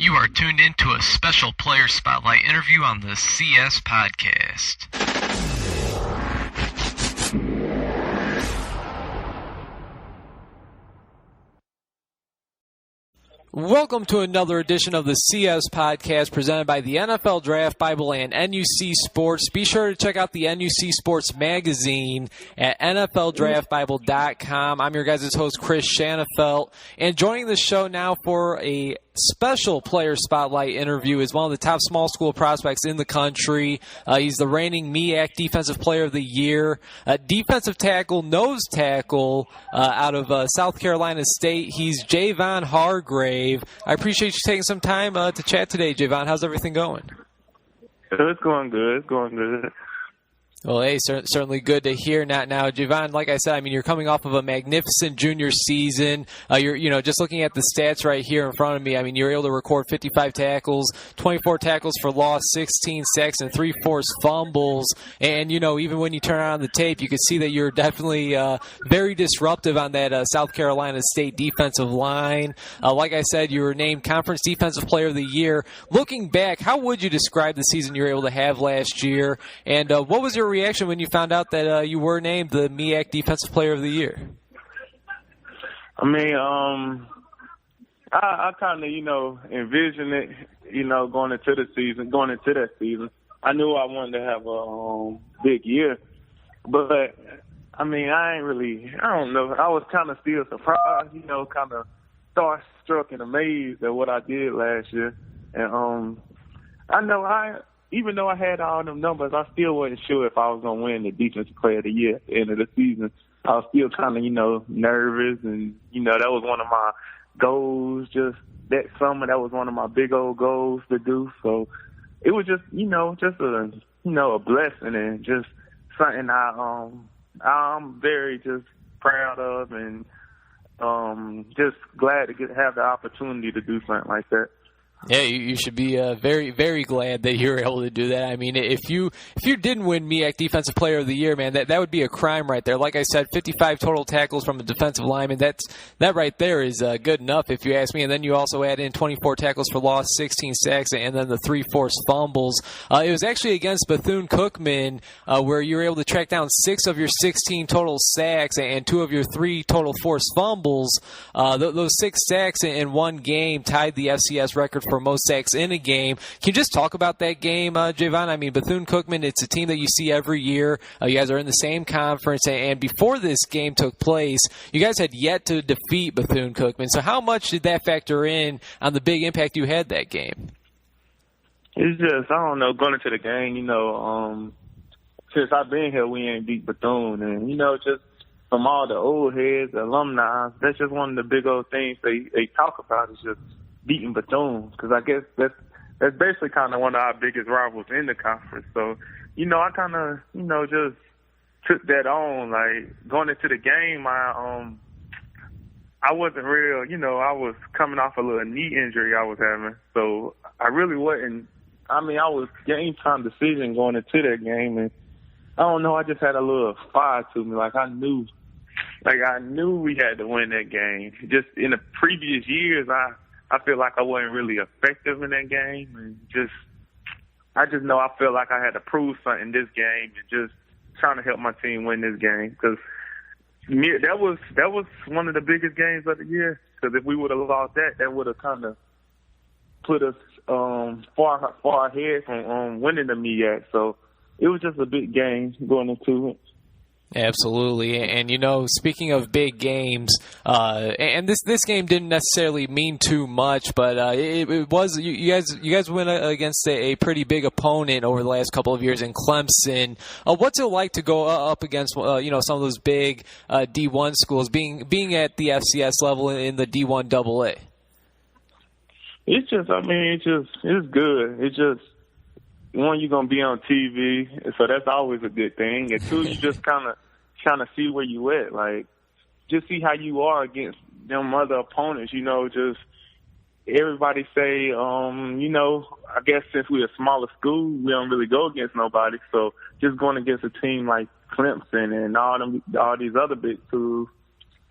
You are tuned into a special player spotlight interview on the CS Podcast. Welcome to another edition of the CS Podcast presented by the NFL Draft Bible and NUC Sports. Be sure to check out the NUC Sports magazine at NFLDraftBible.com. I'm your guys' host, Chris Shanafelt, and joining the show now for a special player spotlight interview is one of the top small school prospects in the country. He's the reigning MEAC Defensive Player of the Year, defensive tackle, nose tackle out of South Carolina State. He's Javon Hargrave. I appreciate you taking some time to chat today, Javon. How's everything going? It's going good. It's going good. Well, hey, certainly good to hear. Now, Javon, like I said, I mean, you're coming off of a magnificent junior season. You're just looking at the stats right here in front of me. I mean, you're able to record 55 tackles, 24 tackles for loss, 16 sacks, and 3 forced fumbles. And, even when you turn on the tape, you can see that you're definitely very disruptive on that South Carolina State defensive line. Like I said, you were named Conference Defensive Player of the Year. Looking back, how would you describe the season you were able to have last year? And what was your reaction when you found out that you were named the MEAC Defensive Player of the Year? I mean, I kind of, envisioned it, going into that season. I knew I wanted to have a big year, but I mean, I don't know. I was kind of still surprised, kind of starstruck and amazed at what I did last year. And even though I had all them numbers, I still wasn't sure if I was going to win the Defensive Player of the Year at the end of the season. I was still kind of, nervous, and, that was one of my goals just that summer. That was one of my big old goals to do. So it was just, a blessing and just something I'm very just proud of and just glad to have the opportunity to do something like that. Yeah, you should be very, very glad that you were able to do that. I mean, if you didn't win MEAC Defensive Player of the Year, man, that would be a crime right there. Like I said, 55 total tackles from a defensive lineman. That right there is good enough, if you ask me. And then you also add in 24 tackles for loss, 16 sacks, and then the 3 forced fumbles. It was actually against Bethune-Cookman where you were able to track down 6 of your 16 total sacks and 2 of your 3 total forced fumbles. Those 6 sacks in one game tied the FCS record for most sacks in a game. Can you just talk about that game, Javon? I mean, Bethune-Cookman, it's a team that you see every year. You guys are in the same conference, and before this game took place, you guys had yet to defeat Bethune-Cookman. So how much did that factor in on the big impact you had that game? It's just, I don't know, going into the game, since I've been here, we ain't beat Bethune. And, just from all the old heads, the alumni, that's just one of the big old things they talk about is just beating Bethune, because I guess that's basically kind of one of our biggest rivals in the conference. So, I kind of, just took that on. Like, going into the game, I wasn't real, I was coming off a little knee injury I was having. So I really wasn't, I was game time decision going into that game. And I don't know, I just had a little fire to me. I knew we had to win that game. Just in the previous years, I feel like I wasn't really effective in that game, and I just know I feel like I had to prove something this game and just trying to help my team win this game, because that was one of the biggest games of the year. Because if we would have lost that would have kind of put us far ahead from winning the MEAC. So it was just a big game going into it. Absolutely, and speaking of big games, and this game didn't necessarily mean too much, but it was you guys went against a pretty big opponent over the last couple of years in Clemson. What's it like to go up against some of those big D1 schools, being at the FCS level in the D1 AA? It's just, it's good. It's just, one, you're going to be on TV, so that's always a good thing. And two, you just kind of trying to see where you at. Like, just see how you are against them other opponents, just everybody say, I guess since we're a smaller school, we don't really go against nobody. So just going against a team like Clemson and all these other big schools,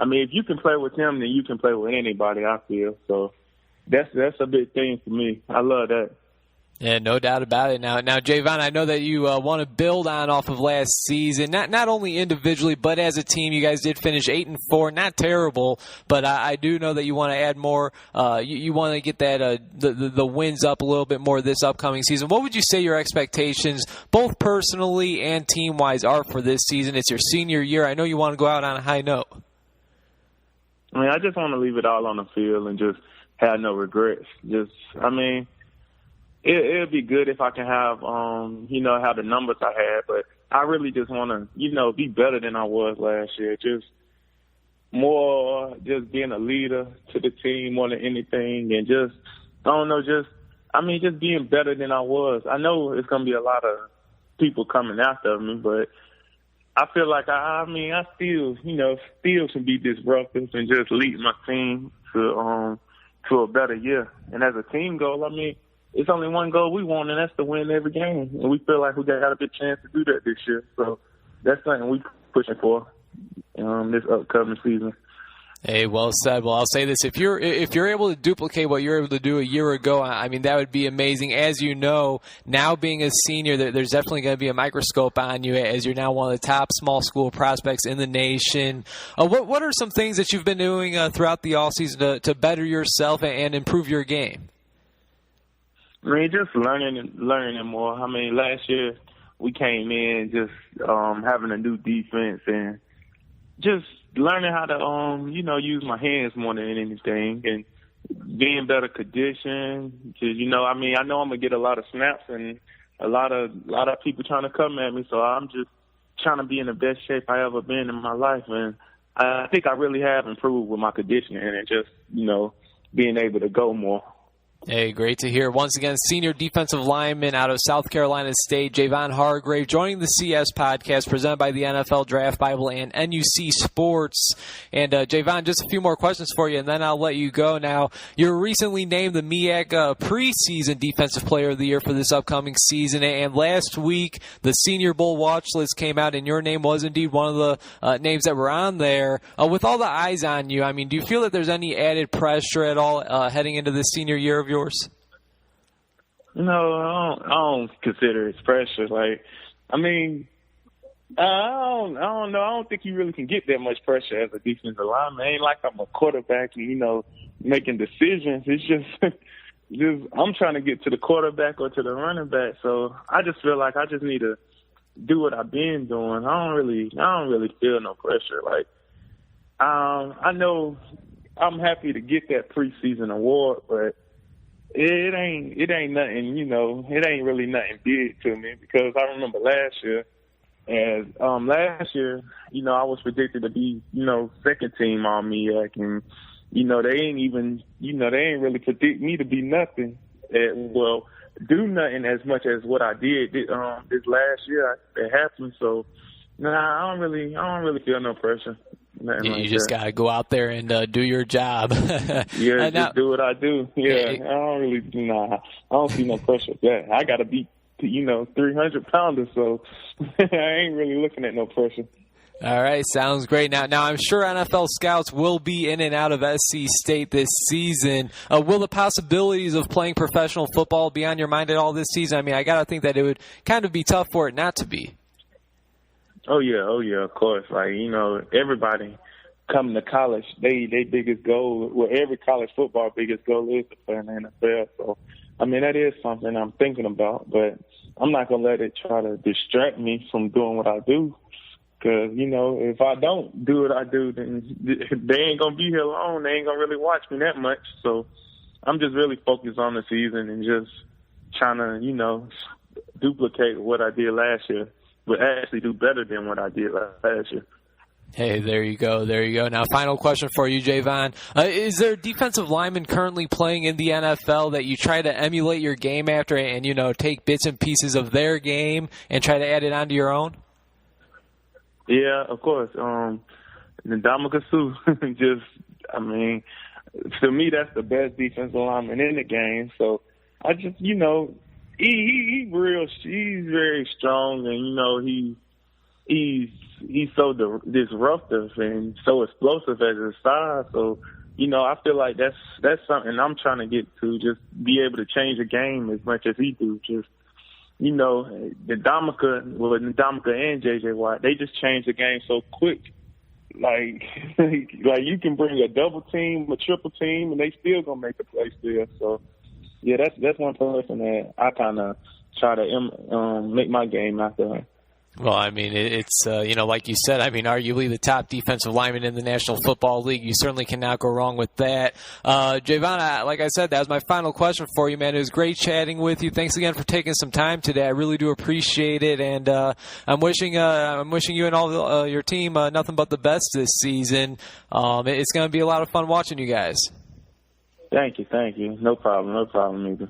if you can play with them, then you can play with anybody, I feel. So that's a big thing for me. I love that. Yeah, no doubt about it. Now, Javon, I know that you want to build on off of last season, not only individually but as a team. You guys did finish 8-4, not terrible, but I do know that you want to add more. You want to get that the wins up a little bit more this upcoming season. What would you say your expectations, both personally and team wise, are for this season? It's your senior year. I know you want to go out on a high note. I mean, I just want to leave it all on the field and just have no regrets. It'd be good if I can have, have the numbers I had, but I really just want to, be better than I was last year. Just being a leader to the team more than anything, and just being better than I was. I know it's going to be a lot of people coming after me, but I feel like I still can be disruptive and just lead my team to a better year. And as a team goal, it's only one goal we want, and that's to win every game. And we feel like we got a big chance to do that this year. So that's something we're pushing for this upcoming season. Hey, well said. Well, I'll say this: if you're able to duplicate what you were able to do a year ago, that would be amazing. As you know, now being a senior, there's definitely going to be a microscope on you as you're now one of the top small school prospects in the nation. What are some things that you've been doing throughout the offseason to better yourself and improve your game? Just learning more. Last year we came in just having a new defense and just learning how to use my hands more than anything, and being better conditioned. I know I'm gonna get a lot of snaps and a lot of people trying to come at me, so I'm just trying to be in the best shape I ever been in my life, and I think I really have improved with my conditioning and just being able to go more. Hey, great to hear. Once again, senior defensive lineman out of South Carolina State, Javon Hargrave, joining the CS podcast presented by the NFL Draft Bible and NUC Sports. And Javon, just a few more questions for you, and then I'll let you go. Now, you're recently named the MEAC preseason Defensive Player of the Year for this upcoming season. And last week, the Senior Bowl watch list came out, and your name was indeed one of the names that were on there. With all the eyes on you, do you feel that there's any added pressure at all heading into this senior year of yours? No, I don't consider it pressure. I don't know. I don't think you really can get that much pressure as a defensive lineman. It ain't like I'm a quarterback and, making decisions. It's just I'm trying to get to the quarterback or to the running back. So I just feel like I just need to do what I've been doing. I don't really feel no pressure. I know I'm happy to get that preseason award, but it ain't nothing, it ain't really nothing big to me, because I remember last year, I was predicted to be, second team on MEAC, and, they ain't really predict me to be nothing, do nothing as much as what I did this last year. It happened, so I don't really feel no pressure. You just got to go out there and do your job. Yeah, just do what I do. Yeah, I don't see no pressure with that. I got to be, 300-pounder, so I ain't really looking at no pressure. All right, sounds great. Now I'm sure NFL scouts will be in and out of SC State this season. Will the possibilities of playing professional football be on your mind at all this season? I got to think that it would kind of be tough for it not to be. Oh yeah, of course. Everybody coming to college, they biggest goal, every college football biggest goal is to play in the NFL. So, that is something I'm thinking about, but I'm not going to let it try to distract me from doing what I do. Because, if I don't do what I do, then they ain't going to be here long. They ain't going to really watch me that much. So I'm just really focused on the season and just trying to, duplicate what I did last year, but actually do better than what I did last year. Hey, there you go. Now, final question for you, Javon. Is there a defensive lineman currently playing in the NFL that you try to emulate your game after and, take bits and pieces of their game and try to add it onto your own? Yeah, of course. Ndamukong Suh, to me, that's the best defensive lineman in the game. So I just, he's very strong, and, he's so disruptive and so explosive at his size. So I feel like that's something I'm trying to get to, just be able to change the game as much as he do. Just, the Ndamukong and J.J. Watt, they just changed the game so quick. Like you can bring a double team, a triple team, and they still gonna make a play still. So, yeah, that's one person that I kind of try to make my game after. Well, I mean, it's, like you said, I mean, arguably the top defensive lineman in the National Football League. You certainly cannot go wrong with that. Javon, like I said, that was my final question for you, man. It was great chatting with you. Thanks again for taking some time today. I really do appreciate it. And I'm wishing you and all your team nothing but the best this season. It's going to be a lot of fun watching you guys. Thank you. No problem either.